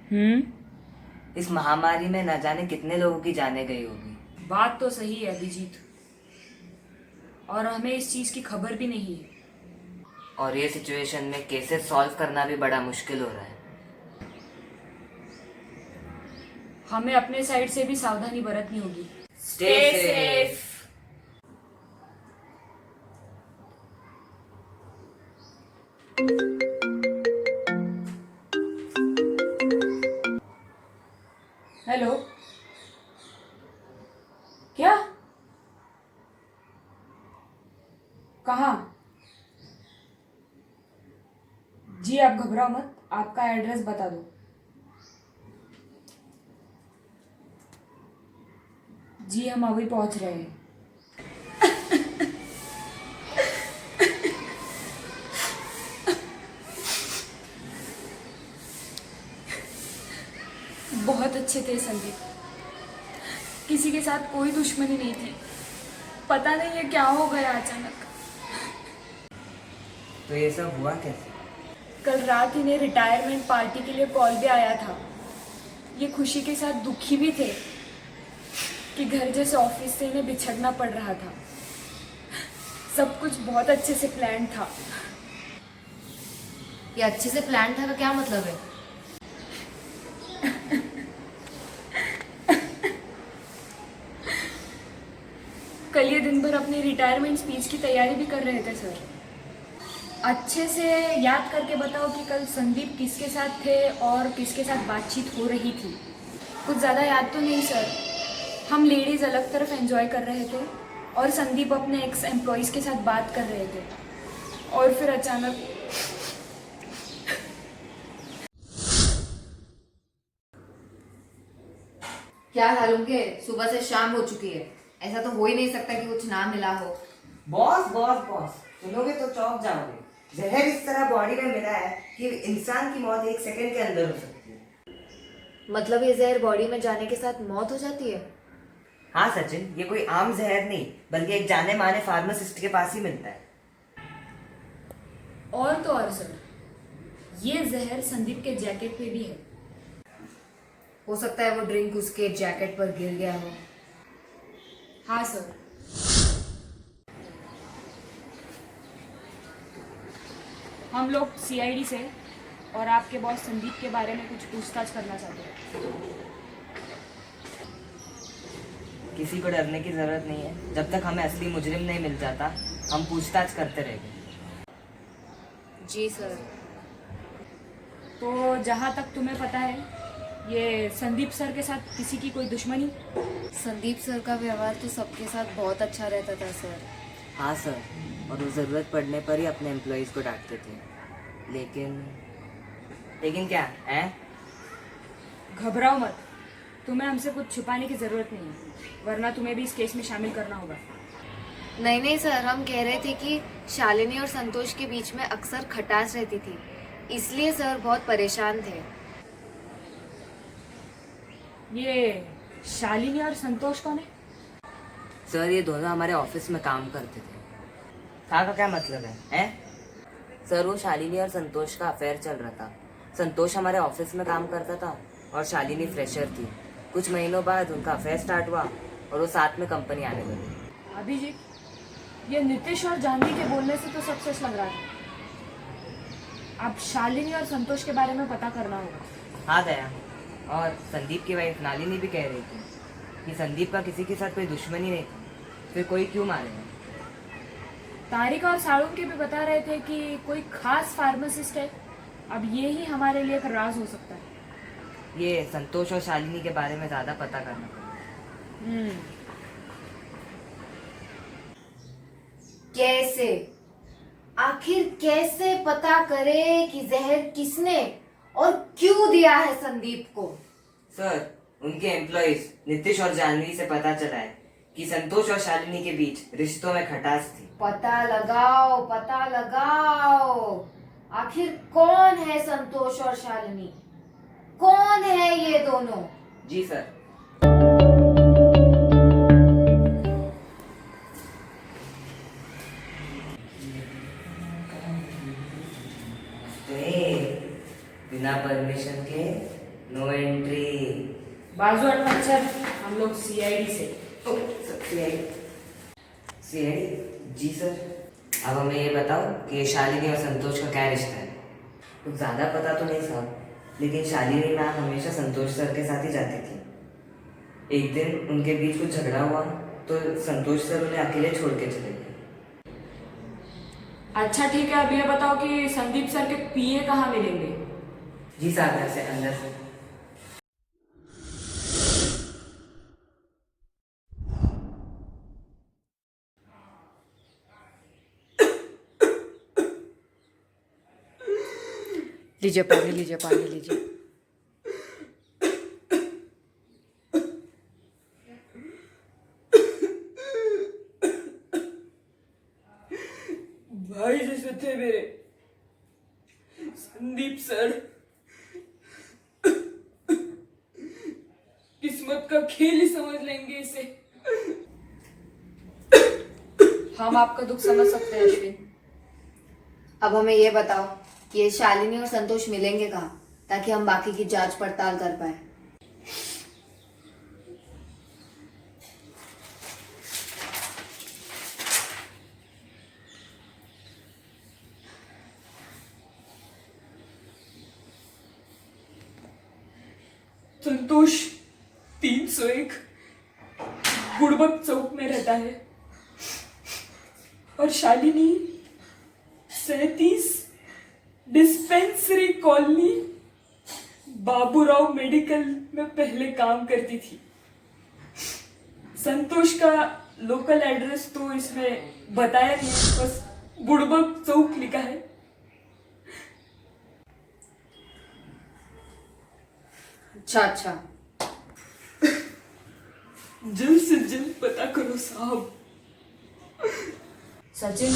इस महामारी में न जाने कितने लोगों की जाने गई होगी। बात तो सही है अभिजीत, और हमें इस चीज की खबर भी नहीं है। और ये सिचुएशन में केसेस सॉल्व करना भी बड़ा मुश्किल हो रहा है। हमें अपने साइड से भी सावधानी बरतनी होगी। Stay safe. हेलो, क्या? कहाँ? जी आप घबराओ मत, आपका एड्रेस बता दो। जी हम अभी पहुंच रहे हैं। बहुत अच्छे थे संदीप, किसी के साथ कोई दुश्मनी नहीं थी। पता नहीं है क्या हो गया अचानक। तो ये सब हुआ कैसे? कल रात इन्हें रिटायरमेंट पार्टी के लिए कॉल भी आया था। ये खुशी के साथ दुखी भी थे कि घर जैसे ऑफिस से इन्हें बिछड़ना पड़ रहा था। सब कुछ बहुत अच्छे से प्लान था। ये अच्छे से प्लान था का क्या मतलब है? कल ये दिन भर अपनी रिटायरमेंट स्पीच की तैयारी भी कर रहे थे सर। अच्छे से याद करके बताओ कि कल संदीप किसके साथ थे और किसके साथ बातचीत हो रही थी। कुछ ज़्यादा याद तो नहीं सर। हम लेडीज़ अलग तरफ एंजॉय कर रहे थे और संदीप अपने एक्स एम्प्लॉयज़ के साथ बात कर रहे थे, और फिर अचानक क्या हाल होंगे? सुबह से शाम हो चुकी है, ऐसा तो हो ही नहीं सकता कि कुछ ना मिला हो। बॉस बॉस बॉस, सुनोगे तो चौंक जाओगे। जहर इस तरह बॉडी में मिला है कि इंसान की मौत 1 सेकंड के अंदर हो सकती है। मतलब ये जहर बॉडी में जाने के साथ मौत हो जाती है? हाँ सचिन, ये कोई आम जहर नहीं बल्कि एक जाने माने फार्मासिस्ट के पास ही मिलता है। और तो और सर, ये जहर संदीप के जैकेट पे भी है। हो सकता है वो ड्रिंक उसके जैकेट पर गिर गया हो। हाँ सर। हम लोग सीआईडी से और आपके बॉस संदीप के बारे में कुछ पूछताछ करना चाहते हैं। किसी को डरने की जरूरत नहीं है। जब तक हमें असली मुजरिम नहीं मिल जाता, हम पूछताछ करते रहेंगे। जी सर। तो जहाँ तक तुम्हें पता है, ये संदीप सर के साथ किसी की कोई दुश्मनी? संदीप सर का व्यवहार तो सबके साथ बहुत अच्छा रहता था सर। हाँ सर, और वो ज़रूरत पड़ने पर ही अपने एम्प्लॉयज़ को डांटते थे। लेकिन क्या है? घबराओ मत, तुम्हें हमसे कुछ छुपाने की ज़रूरत नहीं है, वरना तुम्हें भी इस केस में शामिल करना होगा। नहीं नहीं सर, हम कह रहे थे कि शालिनी और संतोष के बीच में अक्सर खटास रहती थी, इसलिए सर बहुत परेशान थे। ये शालिनी और संतोष कौन है? सर, ये दोनों हमारे ऑफिस में काम करते थे। था का क्या मतलब है? सर, वो शालिनी और संतोष का अफेयर चल रहा था। संतोष हमारे ऑफिस में काम करता था और शालिनी फ्रेशर थी। कुछ महीनों बाद उनका अफेयर स्टार्ट हुआ और वो साथ में कंपनी आने लगी। अभिजीत, ये नीतीश और जानवी के बोलने से तो सब सच लग रहा था। अब शालिनी और संतोष के बारे में पता करना होगा। हाँ दया, और संदीप की वाइफ नालिनी भी कह रही थी कि संदीप का किसी के साथ कोई दुश्मनी नहीं था, फिर कोई क्यों मारेगा। तारिका और साड़ू के भी बता रहे थे कि कोई खास फार्मासिस्ट है। अब ये ही हमारे लिए एक राज हो सकता है। ये संतोष और शालिनी के बारे में ज़्यादा पता करना पड़ेगा। कैसे, आखिर कैसे पता करे कि जहर किसने और क्यों दिया है संदीप को? सर, उनके एम्प्लॉयज नीतीश और जानवी से पता चला है कि संतोष और शालिनी के बीच रिश्तों में खटास थी। पता लगाओ, पता लगाओ, आखिर कौन है संतोष और शालिनी? कौन है ये दोनों? जी सर। बिना परमिशन के नो एंट्री। बाजू हटना सर, हम लोग सीआईडी से। सीआईडी जी सर। अब हमें ये बताओ कि शालिनी और संतोष का क्या रिश्ता है। कुछ ज़्यादा पता तो नहीं साहब, लेकिन शालिनी मैम हमेशा संतोष सर के साथ ही जाती थी। एक दिन उनके बीच कुछ झगड़ा हुआ तो संतोष सर उन्हें अकेले छोड़ के चले गए। अच्छा ठीक है, अब ये बताओ कि संदीप सर के पीए कहाँ मिलेंगे? जी साहब, घर से अंदर से। लीजिए पानी, लीजिए पानी, लीजिए। भाई जैसे थे मेरे संदीप सर। किस्मत का खेल ही समझ लेंगे इसे। हम आपका दुख समझ सकते हैं अश्विन। अब हमें ये बताओ कि ये शालिनी और संतोष मिलेंगे कहाँ, ताकि हम बाकी की जांच पड़ताल कर पाए। संतोष 301 गुड़बक चौक में रहता है और Shalini 37 dispensary colony Baburao medical में पहले काम करती थी। संतोष का लोकल एड्रेस तो इसमें बताया नहीं, बस गुड़बक चौक लिखा है। अच्छा, जल्द से जल्द पता करो साहब। सचिन,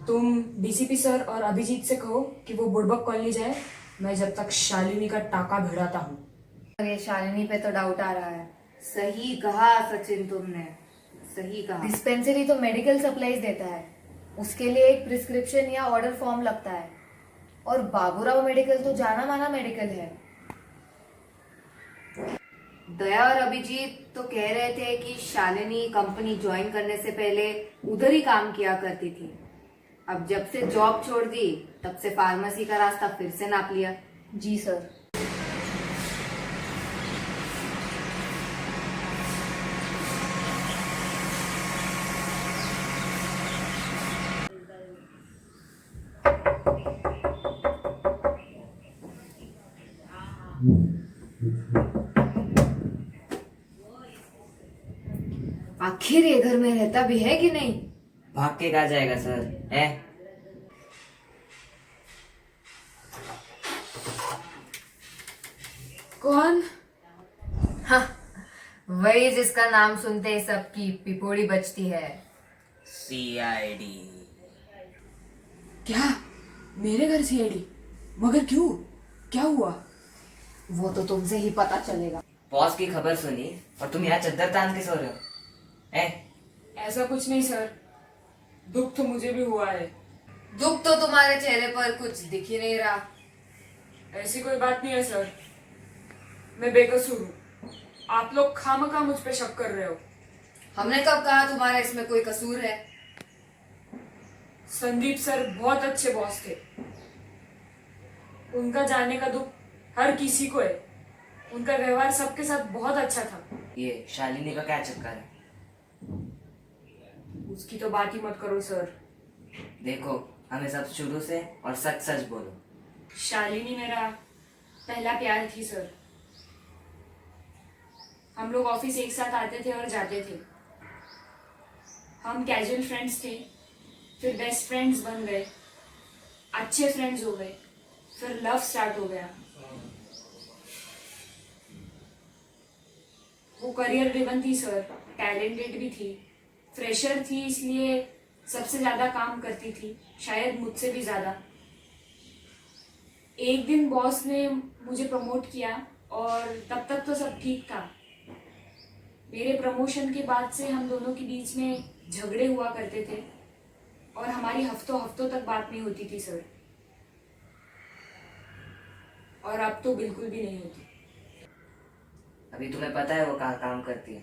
तुम डीसीपी सर और अभिजीत से कहो कि वो बुड़बक कॉलोनी जाए। मैं जब तक शालिनी का टाका भिड़ाता हूँ। ये शालिनी पे तो डाउट आ रहा है। सही कहा सचिन, तुमने सही कहा। डिस्पेंसरी तो मेडिकल सप्लाईज देता है, उसके लिए एक प्रिस्क्रिप्शन या ऑर्डर फॉर्म लगता है। और बाबूराव मेडिकल तो जाना माना मेडिकल है। दया और अभिजीत तो कह रहे थे कि शालिनी कंपनी ज्वाइन करने से पहले उधर ही काम किया करती थी। अब जब से जॉब छोड़ दी तब से फार्मेसी का रास्ता फिर से नाप लिया। जी सर। आखिर ये घर में रहता भी है कि नहीं? भाग के कहा जाएगा सर, है? कौन? हाँ, वही जिसका नाम सुनते ही सबकी पिपोड़ी बजती है। सीआईडी। क्या? मेरे घर सीआईडी? मगर क्यों? क्या हुआ? वो तो तुमसे ही पता चलेगा। बॉस की खबर सुनी और तुम यहाँ चद्दर तान के सो रहे हो, हैं? ऐसा कुछ नहीं सर, दुख तो मुझे भी हुआ है। दुख तो तुम्हारे चेहरे पर कुछ दिख ही नहीं रहा। ऐसी कोई बात नहीं है सर, मैं बेकसूर हूँ। आप लोग खामखा मुझ पे शक कर रहे हो। हमने कब कहा तुम्हारा इसमें कोई कसूर है? संदीप सर बहुत अच्छे बॉस थे। उनका जाने का दुख हर किसी को है। उनका व्यवहार सबके साथ बहुत अच्छा था। ये शालिनी का क्या चक्कर है? उसकी तो बात ही मत करो सर। देखो, हमें सब शुरू से और सच सच बोलो। शालिनी मेरा पहला प्यार थी सर। हम लोग ऑफिस एक साथ आते थे और जाते थे। हम कैजुअल फ्रेंड्स थे, फिर बेस्ट फ्रेंड्स बन गए, अच्छे फ्रेंड्स हो गए, फिर लव स्टार्ट हो गया। वो करियर ड्रिवन थी सर, टैलेंटेड भी थी, फ्रेशर थी, इसलिए सबसे ज्यादा काम करती थी, शायद मुझसे भी ज्यादा। एक दिन बॉस ने मुझे प्रमोट किया और तब तक तो सब ठीक था। मेरे प्रमोशन के बाद से हम दोनों के बीच में झगड़े हुआ करते थे और हमारी हफ्तों हफ्तों तक बात नहीं होती थी सर। और अब तो बिल्कुल भी नहीं होती। अभी तुम्हें पता है वो कहाँ काम करती है?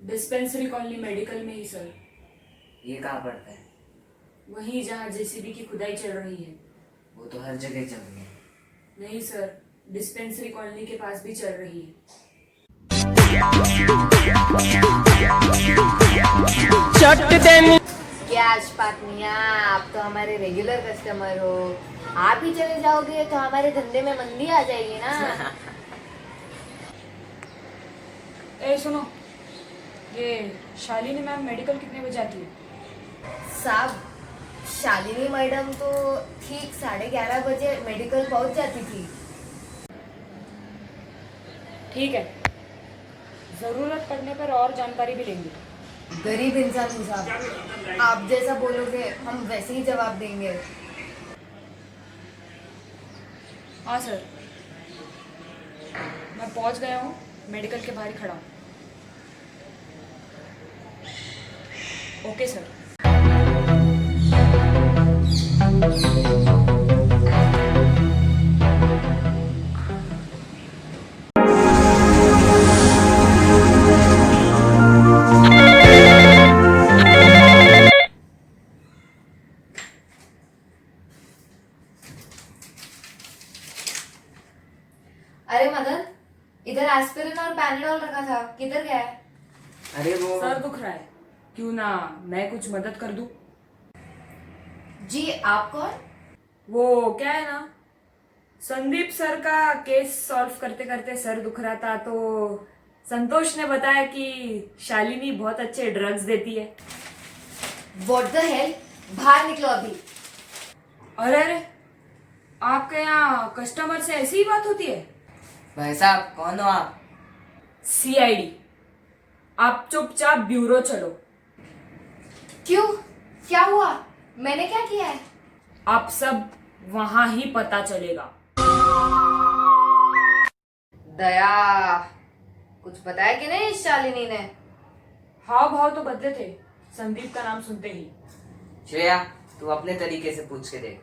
डिस्पेंसरी कॉलोनी मेडिकल में ही सर। ये कहाँ पड़ता है? वहीं जहाँ जेसीबी की खुदाई चल रही है। वो तो हर जगह चल रही है। नहीं सर, डिस्पेंसरी कॉलोनी के पास भी चल रही है। क्या अशफाक मियां, आप तो हमारे रेगुलर कस्टमर हो। आप ही चले जाओगे तो हमारे धंधे में मंदी आ जाएगी ना। ए सुनो, ये शालिनी मैम मेडिकल कितने बजे आती है? साहब, शालिनी मैडम तो ठीक 11:30 बजे मेडिकल पहुंच जाती थी। ठीक है, जरूरत पड़ने पर और जानकारी भी लेंगे। गरीब इंसान हूँ साहब, आप जैसा बोलोगे हम वैसे ही जवाब देंगे। हाँ सर, मैं पहुंच गया हूँ, मेडिकल के बाहर ही खड़ा हूँ। Okay sir. अरे मदन, इधर एस्पिरिन और पैनाडोल रखा था, किधर गया है? अरे वो सर दुख रहा है, क्यों ना मैं कुछ मदद कर दूं? जी, आप कौन? वो क्या है ना, संदीप सर का केस सॉल्व करते करते सर दुख रहा था, तो संतोष ने बताया कि शालिनी बहुत अच्छे ड्रग्स देती है। व्हाट द हेल, बाहर निकलो अभी। अरे अरे, आपके यहाँ कस्टमर से ऐसी ही बात होती है? भाई साहब, कौन हो आप? सीआईडी, आप चुपचाप ब्यूरो चलो। क्यों, क्या हुआ? मैंने क्या किया है? आप सब वहां ही पता चलेगा। दया, कुछ बताया कि नहीं इस शालिनी ने? हाव भाव तो बदले थे संदीप का नाम सुनते ही। श्रेया, तू अपने तरीके से पूछ के देख।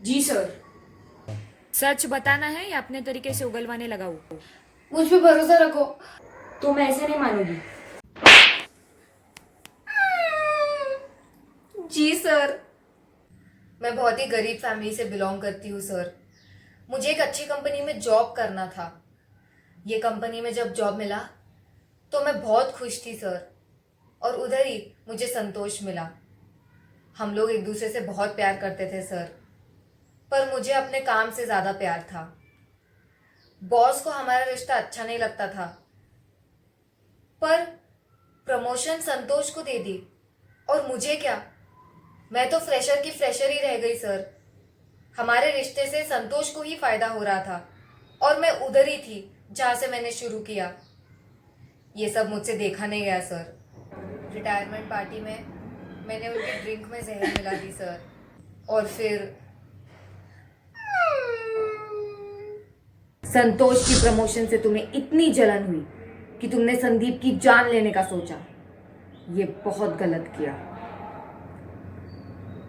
जी सर। सच बताना है या अपने तरीके से उगलवाने लगाऊं? मुझ पे भरोसा रखो। तुम ऐसे नहीं मानोगी। जी सर, मैं बहुत ही गरीब फैमिली से बिलोंग करती हूँ सर। मुझे एक अच्छी कंपनी में जॉब करना था। ये कंपनी में जब जॉब मिला तो मैं बहुत खुश थी सर, और उधर ही मुझे संतोष मिला। हम लोग एक दूसरे से बहुत प्यार करते थे सर, पर मुझे अपने काम से ज़्यादा प्यार था। बॉस को हमारा रिश्ता अच्छा नहीं लगता था, पर प्रमोशन संतोष को दे दी, और मुझे क्या, मैं तो फ्रेशर की फ्रेशर ही रह गई सर। हमारे रिश्ते से संतोष को ही फायदा हो रहा था, और मैं उधर ही थी जहाँ से मैंने शुरू किया। ये सब मुझसे देखा नहीं गया सर। रिटायरमेंट पार्टी में मैंने उनकी ड्रिंक में जहर मिला दी सर, और फिर संतोष की प्रमोशन से तुम्हें इतनी जलन हुई कि तुमने संदीप की जान लेने का सोचा। ये बहुत गलत किया।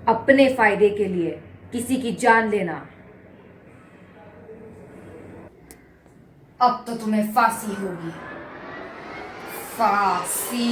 अपने फायदे के लिए किसी की जान लेना। अब तो तुम्हें फांसी होगी, फांसी।